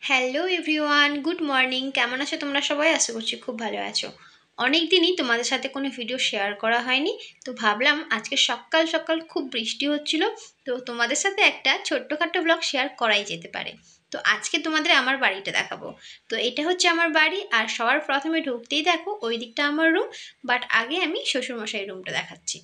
Hello everyone, good morning. কেমন আছো তোমরা সবাই? আশা করছি খুব ভালো আছো। অনেক দিনই তোমাদের সাথে কোনো ভিডিও শেয়ার করা হয়নি, তো ভাবলাম আজকে সকাল সকাল খুব বৃষ্টি হচ্ছিল, তো তোমাদের সাথে একটা ছোট্টখাট্টো ব্লগ শেয়ার করাই যেতে পারে। তো আজকে তোমাদের আমার বাড়িটা দেখাবো। তো এটা হচ্ছে আমার বাড়ি, আর সবার প্রথমে ঢুকতেই দেখো ওই দিকটা আমার রুম। বাট আগে আমি শ্বশুরমশাইয়ের রুমটা দেখাচ্ছি।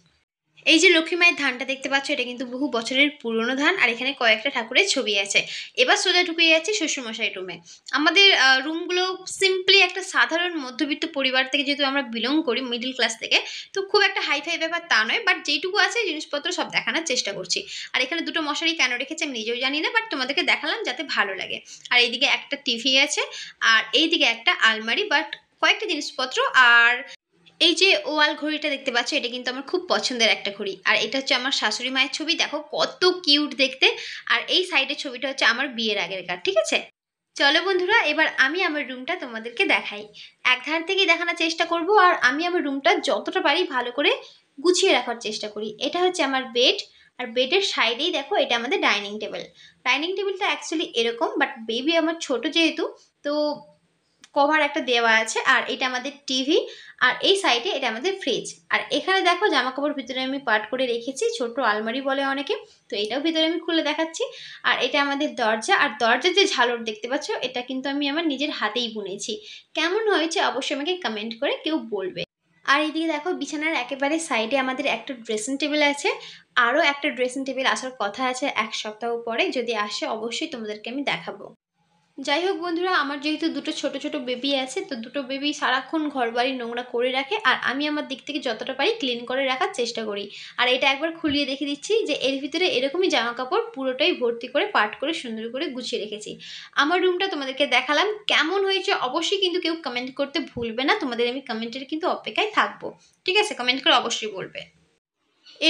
এই যে লক্ষ্মী মায়ের ধানটা দেখতে পাচ্ছ, এটা কিন্তু বহু বছরের পুরনো ধান, আর এখানে কয়েকটা ঠাকুরের ছবি আছে। এবার সোজা ঢুকে যাচ্ছি শ্বশুরমশাই রুমে। আমাদের রুমগুলো সিম্পলি একটা সাধারণ মধ্যবিত্ত পরিবার থেকে যেহেতু আমরা বিলং করি, মিডল ক্লাস থেকে, তো খুব একটা হাইফাই ব্যাপার তা নয়, বাট যেইটুকু আছে জিনিসপত্র সব দেখানোর চেষ্টা করছি। আর এখানে দুটো মশারি কেন রেখেছি আমি নিজেও জানি না, বাট তোমাদেরকে দেখালাম যাতে ভালো লাগে। আর এইদিকে একটা টিভি আছে, আর এইদিকে একটা আলমারি, বাট কয়েকটা জিনিসপত্র। আর এই যে ওয়াল ঘড়িটা দেখতে পাচ্ছ, এটা কিন্তু আমার খুব পছন্দের একটা ঘড়ি, আর এটা হচ্ছে আমার শাশুড়ি মায়ের ছবি, দেখো কত কিউট দেখতে। আর এই সাইডের ছবিটা হচ্ছে আমার বিয়ের আগের কার, ঠিক আছে। চলো বন্ধুরা, এবার আমি আমার রুমটা তোমাদেরকে দেখাই। এক ধার থেকেই দেখানোর চেষ্টা করব, আর আমি আমার রুমটা যতটা পারি ভালো করে গুছিয়ে রাখার চেষ্টা করি। এটা হচ্ছে আমার বেড, আর বেডের সাইডেই দেখো এটা আমাদের ডাইনিং টেবিল। ডাইনিং টেবিলটা অ্যাকচুয়ালি এরকম, বাট বেবি আমার ছোট যেহেতু, তো কভার একটা দেওয়া আছে। আর এটা আমাদের টিভি, আর এই সাইডে এটা আমাদের ফ্রিজ। আর এখানে দেখো জামা কাপড় ভিতরে আমি পাট করে রেখেছি, ছোট আলমারি বলে অনেকে, তো এটাও ভিতরে আমি খুলে দেখাচ্ছি। আর এটা আমাদের দরজা, আর দরজার যে ঝালর দেখতে পাচ্ছ এটা কিন্তু আমি আমার নিজের হাতেই বুনেছি। কেমন হয়েছে অবশ্যই আমাকে কমেন্ট করে কেউ বলবে। আর এইদিকে দেখো বিছানার একেবারে সাইডে আমাদের একটা ড্রেসিং টেবিল আছে। আরও একটা ড্রেসিং টেবিল আসার কথা আছে এক সপ্তাহ পরে, যদি আসে অবশ্যই তোমাদেরকে আমি দেখাবো। যাই হোক বন্ধুরা, আমার যেহেতু দুটো ছোট ছোট বেবি আছে, তো দুটো বেবি সারাক্ষণ ঘর বাড়ি নোংরা করে রাখে, আর আমি আমার দিক থেকে যতটা পারি ক্লিন করে রাখার চেষ্টা করি। আর এটা একবার খুলিয়ে দেখে দিচ্ছি যে এর ভিতরে এরকমই জামা কাপড় পুরোটাই ভর্তি করে পাট করে সুন্দর করে গুছিয়ে রেখেছি। আমার রুমটা তোমাদেরকে দেখালাম, কেমন হয়েছে অবশ্যই কিন্তু কেউ কমেন্ট করতে ভুলবে না, তোমাদের আমি কমেন্টের কিন্তু অপেক্ষায় থাকবো। ঠিক আছে, কমেন্ট করে অবশ্যই বলবে।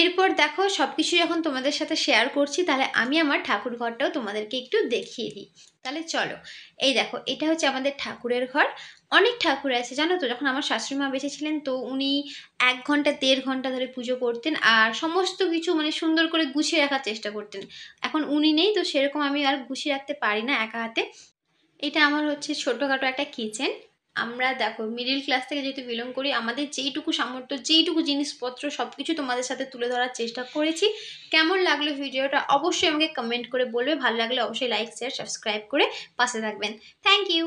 এরপর দেখো সবকিছু যখন তোমাদের সাথে শেয়ার করছি, তাহলে আমি আমার ঠাকুর ঘরটাও তোমাদেরকে একটু দেখিয়ে দিই। তাহলে চলো, এই দেখো এটা হচ্ছে আমাদের ঠাকুরের ঘর। অনেক ঠাকুর আছে জানো তো, যখন আমার শাশুড়ি মা বেঁচে ছিলেন তো উনি 1 ঘন্টা 1.5 ঘন্টা ধরে পুজো করতেন, আর সমস্ত কিছু মানে সুন্দর করে গুছিয়ে রাখার চেষ্টা করতেন। এখন উনি নেই, তো সেরকম আমি আর গুছিয়ে রাখতে পারি না একা হাতে। এটা আমার হচ্ছে ছোটখাটো একটা কিচেন। আমরা দেখো মিডল ক্লাস থেকে যেহেতু বিলং করি, আমাদের যেইটুকু সামর্থ্য যেইটুকু জিনিসপত্র সব কিছু তোমাদের সাথে তুলে ধরার চেষ্টা করেছি। কেমন লাগলো ভিডিওটা অবশ্যই আমাকে কমেন্ট করে বলবে, ভালো লাগলে অবশ্যই লাইক শেয়ার সাবস্ক্রাইব করে পাশে থাকবেন। Thank you.